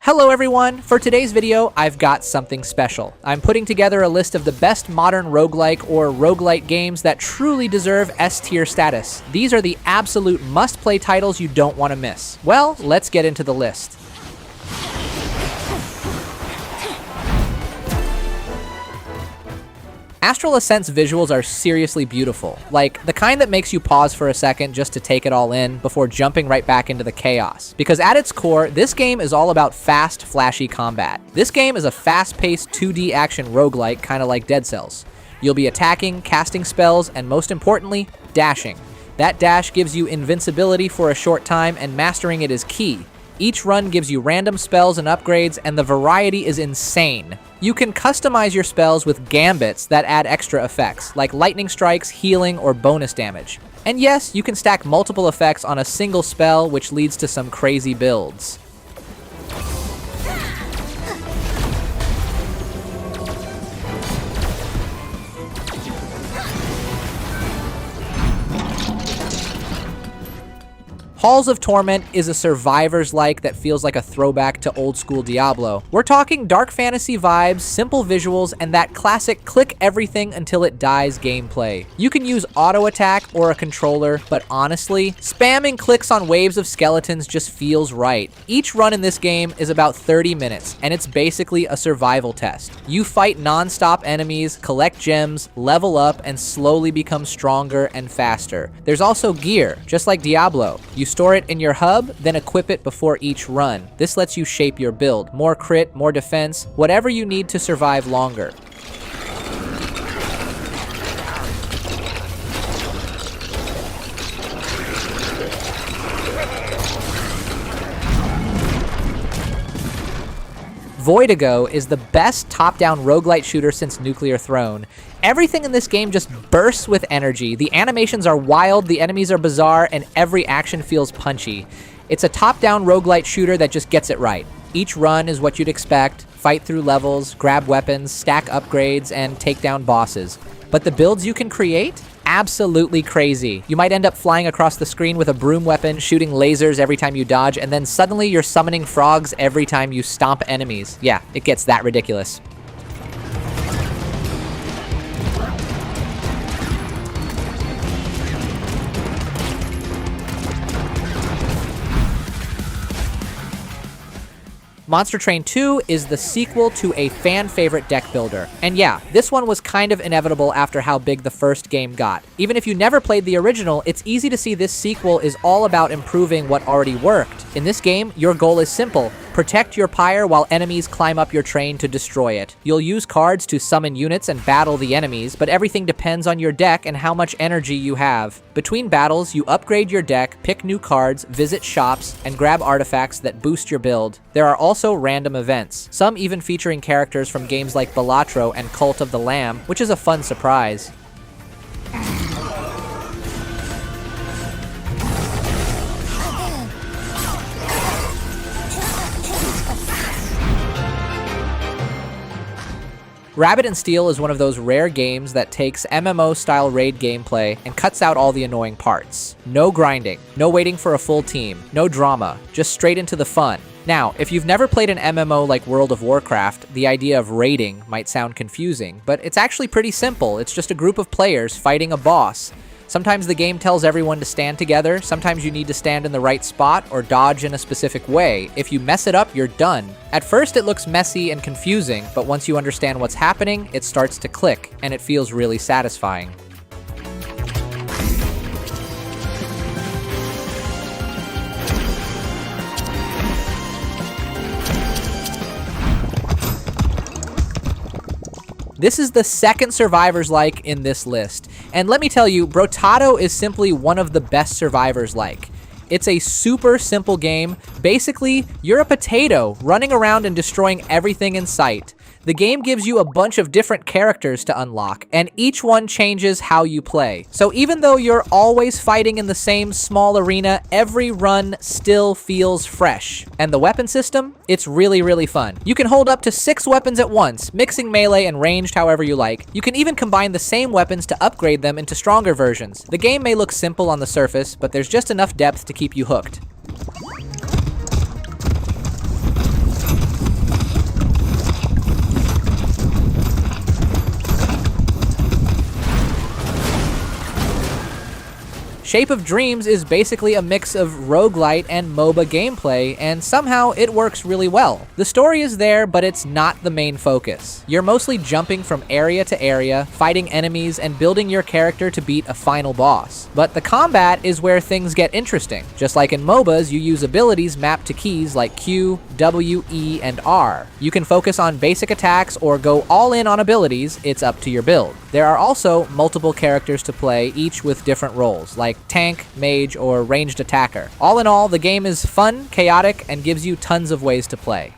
Hello everyone! For today's video, I've got something special. I'm putting together a list of the best modern roguelike or roguelite games that truly deserve S-tier status. These are the absolute must-play titles you don't want to miss. Well, let's get into the list. Astral Ascent's visuals are seriously beautiful, like the kind that makes you pause for a second just to take it all in before jumping right back into the chaos. Because at its core, this game is all about fast, flashy combat. This game is a fast-paced 2D action roguelike, kind of like Dead Cells. You'll be attacking, casting spells, and most importantly, dashing. That dash gives you invincibility for a short time, and mastering it is key. Each run gives you random spells and upgrades, and the variety is insane. You can customize your spells with gambits that add extra effects, like lightning strikes, healing, or bonus damage. And yes, you can stack multiple effects on a single spell, which leads to some crazy builds. Halls of Torment is a survivors-like that feels like a throwback to old-school Diablo. We're talking dark fantasy vibes, simple visuals, and that classic click everything until it dies gameplay. You can use auto-attack or a controller, but honestly, spamming clicks on waves of skeletons just feels right. Each run in this game is about 30 minutes, and it's basically a survival test. You fight non-stop enemies, collect gems, level up, and slowly become stronger and faster. There's also gear, just like Diablo. You store it in your hub, then equip it before each run. This lets you shape your build. More crit, more defense, whatever you need to survive longer. Voidigo is the best top-down roguelite shooter since Nuclear Throne. Everything in this game just bursts with energy. The animations are wild, the enemies are bizarre, and every action feels punchy. It's a top-down roguelite shooter that just gets it right. Each run is what you'd expect: fight through levels, grab weapons, stack upgrades, and take down bosses. But the builds you can create? Absolutely crazy. You might end up flying across the screen with a broom weapon, shooting lasers every time you dodge, and then suddenly you're summoning frogs every time you stomp enemies. Yeah, it gets that ridiculous. Monster Train 2 is the sequel to a fan-favorite deck builder. And yeah, this one was kind of inevitable after how big the first game got. Even if you never played the original, it's easy to see this sequel is all about improving what already worked. In this game, your goal is simple: protect your pyre while enemies climb up your train to destroy it. You'll use cards to summon units and battle the enemies, but everything depends on your deck and how much energy you have. Between battles, you upgrade your deck, pick new cards, visit shops, and grab artifacts that boost your build. There are also random events, some even featuring characters from games like Balatro and Cult of the Lamb, which is a fun surprise. Rabbit and Steel is one of those rare games that takes MMO-style raid gameplay and cuts out all the annoying parts. No grinding, no waiting for a full team, no drama, just straight into the fun. Now, if you've never played an MMO like World of Warcraft, the idea of raiding might sound confusing, but it's actually pretty simple. It's just a group of players fighting a boss. Sometimes the game tells everyone to stand together, sometimes you need to stand in the right spot or dodge in a specific way. If you mess it up, you're done. At first it looks messy and confusing, but once you understand what's happening, it starts to click, and it feels really satisfying. This is the second survivors-like in this list, and let me tell you, Brotato is simply one of the best survivors-like. It's a super simple game. Basically, you're a potato running around and destroying everything in sight. The game gives you a bunch of different characters to unlock, and each one changes how you play. So even though you're always fighting in the same small arena, every run still feels fresh. And the weapon system? It's really fun. You can hold up to 6 weapons at once, mixing melee and ranged however you like. You can even combine the same weapons to upgrade them into stronger versions. The game may look simple on the surface, but there's just enough depth to keep you hooked. Shape of Dreams is basically a mix of roguelite and MOBA gameplay, and somehow it works really well. The story is there, but it's not the main focus. You're mostly jumping from area to area, fighting enemies, and building your character to beat a final boss. But the combat is where things get interesting. Just like in MOBAs, you use abilities mapped to keys like Q, W, E, and R. You can focus on basic attacks or go all in on abilities, it's up to your build. There are also multiple characters to play, each with different roles, like tank, mage, or ranged attacker. All in all, the game is fun, chaotic, and gives you tons of ways to play.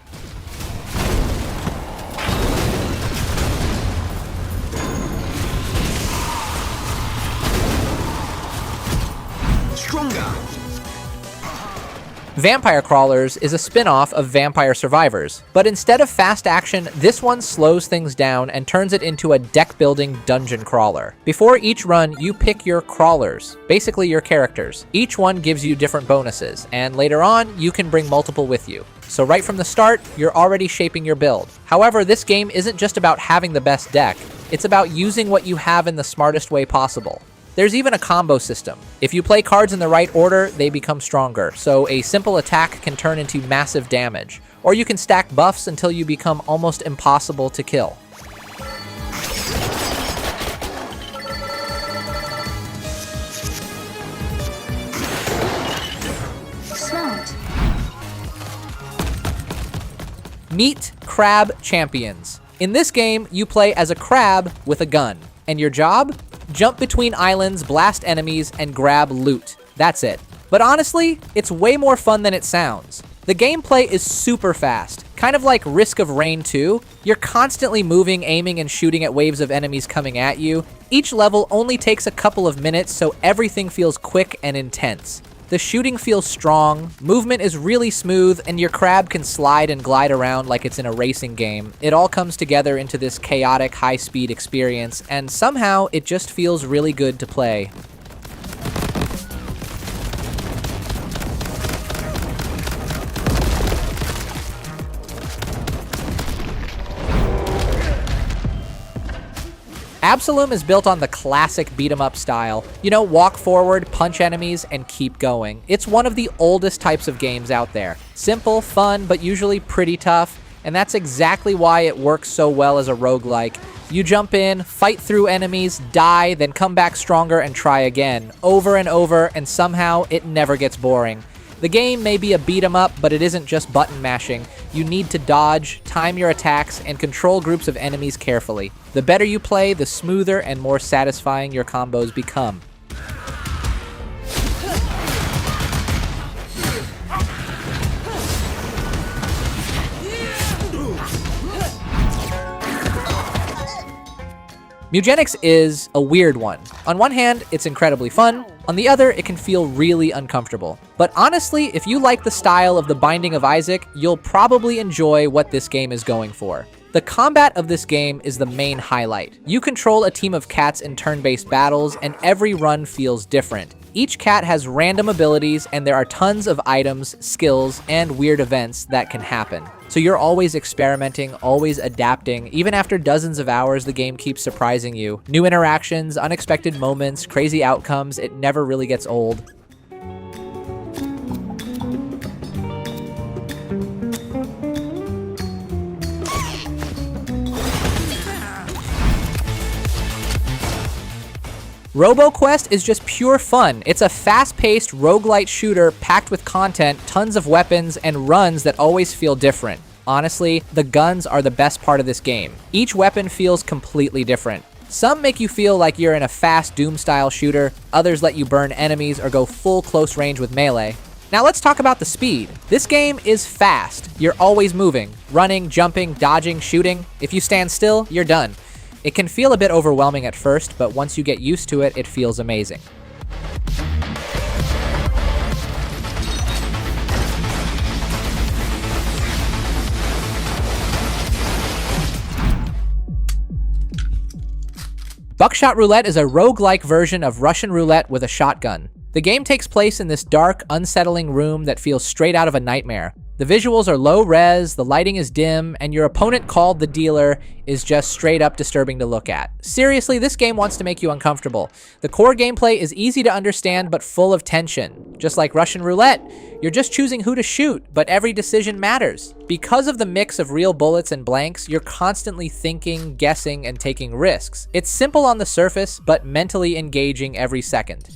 Vampire Crawlers is a spin-off of Vampire Survivors, but instead of fast action, this one slows things down and turns it into a deck-building dungeon crawler. Before each run, you pick your crawlers, basically your characters. Each one gives you different bonuses, and later on, you can bring multiple with you. So right from the start, you're already shaping your build. However, this game isn't just about having the best deck, it's about using what you have in the smartest way possible. There's even a combo system. If you play cards in the right order, they become stronger, so a simple attack can turn into massive damage. Or you can stack buffs until you become almost impossible to kill. Smart. Meet Crab Champions. In this game, you play as a crab with a gun. And your job? Jump between islands, blast enemies, and grab loot. That's it. But honestly, it's way more fun than it sounds. The gameplay is super fast, kind of like Risk of Rain 2. You're constantly moving, aiming, and shooting at waves of enemies coming at you. Each level only takes a couple of minutes, so everything feels quick and intense. The shooting feels strong, movement is really smooth, and your crab can slide and glide around like it's in a racing game. It all comes together into this chaotic, high-speed experience, and somehow it just feels really good to play. Absolum is built on the classic beat-em-up style. You know, walk forward, punch enemies, and keep going. It's one of the oldest types of games out there. Simple, fun, but usually pretty tough, and that's exactly why it works so well as a roguelike. You jump in, fight through enemies, die, then come back stronger and try again, over and over, and somehow it never gets boring. The game may be a beat-em-up, but it isn't just button mashing. You need to dodge, time your attacks, and control groups of enemies carefully. The better you play, the smoother and more satisfying your combos become. Mewgenics is a weird one. On one hand, it's incredibly fun. On the other, it can feel really uncomfortable. But honestly, if you like the style of The Binding of Isaac, you'll probably enjoy what this game is going for. The combat of this game is the main highlight. You control a team of cats in turn-based battles, and every run feels different. Each cat has random abilities, and there are tons of items, skills, and weird events that can happen. So you're always experimenting, always adapting. Even after dozens of hours, the game keeps surprising you. New interactions, unexpected moments, crazy outcomes, it never really gets old. Roboquest is just pure fun. It's a fast-paced roguelite shooter packed with content, tons of weapons, and runs that always feel different. Honestly, the guns are the best part of this game. Each weapon feels completely different. Some make you feel like you're in a fast Doom-style shooter, others let you burn enemies or go full close range with melee. Now let's talk about the speed. This game is fast. You're always moving, running, jumping, dodging, shooting. If you stand still, you're done. It can feel a bit overwhelming at first, but once you get used to it, it feels amazing. Buckshot Roulette is a roguelike version of Russian roulette with a shotgun. The game takes place in this dark, unsettling room that feels straight out of a nightmare. The visuals are low res, the lighting is dim, and your opponent called the dealer is just straight up disturbing to look at. Seriously, this game wants to make you uncomfortable. The core gameplay is easy to understand but full of tension. Just like Russian roulette, you're just choosing who to shoot, but every decision matters. Because of the mix of real bullets and blanks, you're constantly thinking, guessing, and taking risks. It's simple on the surface, but mentally engaging every second.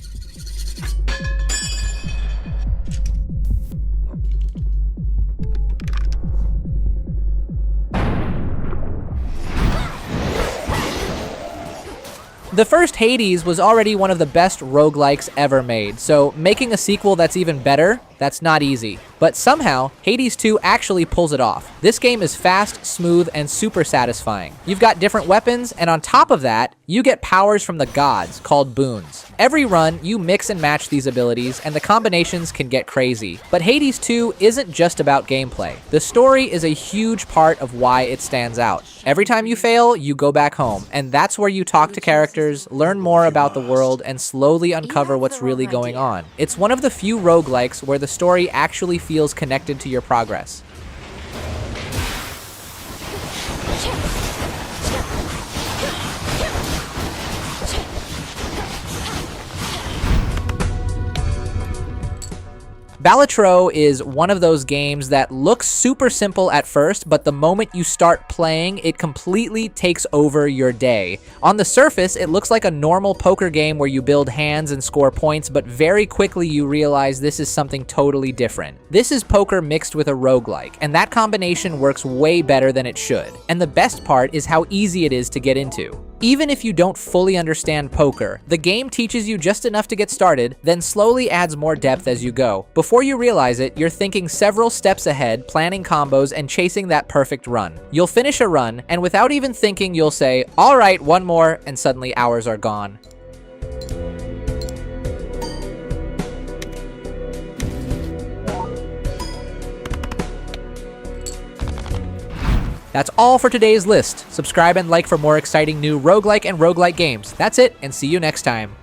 The first Hades was already one of the best roguelikes ever made, so making a sequel that's even better, that's not easy. But somehow, Hades 2 actually pulls it off. This game is fast, smooth, and super satisfying. You've got different weapons, and on top of that, you get powers from the gods, called boons. Every run, you mix and match these abilities, and the combinations can get crazy. But Hades 2 isn't just about gameplay. The story is a huge part of why it stands out. Every time you fail, you go back home, and that's where you talk to characters, learn more about the world, and slowly uncover what's really going on. It's one of the few roguelikes where the story actually feels connected to your progress. Balatro is one of those games that looks super simple at first, but the moment you start playing, it completely takes over your day. On the surface, it looks like a normal poker game where you build hands and score points, but very quickly you realize this is something totally different. This is poker mixed with a roguelike, and that combination works way better than it should. And the best part is how easy it is to get into. Even if you don't fully understand poker, the game teaches you just enough to get started, then slowly adds more depth as you go. Before you realize it, you're thinking several steps ahead, planning combos, and chasing that perfect run. You'll finish a run, and without even thinking, you'll say, "All right, one more," and suddenly hours are gone. That's all for today's list. Subscribe and like for more exciting new roguelike and roguelite games. That's it, and see you next time.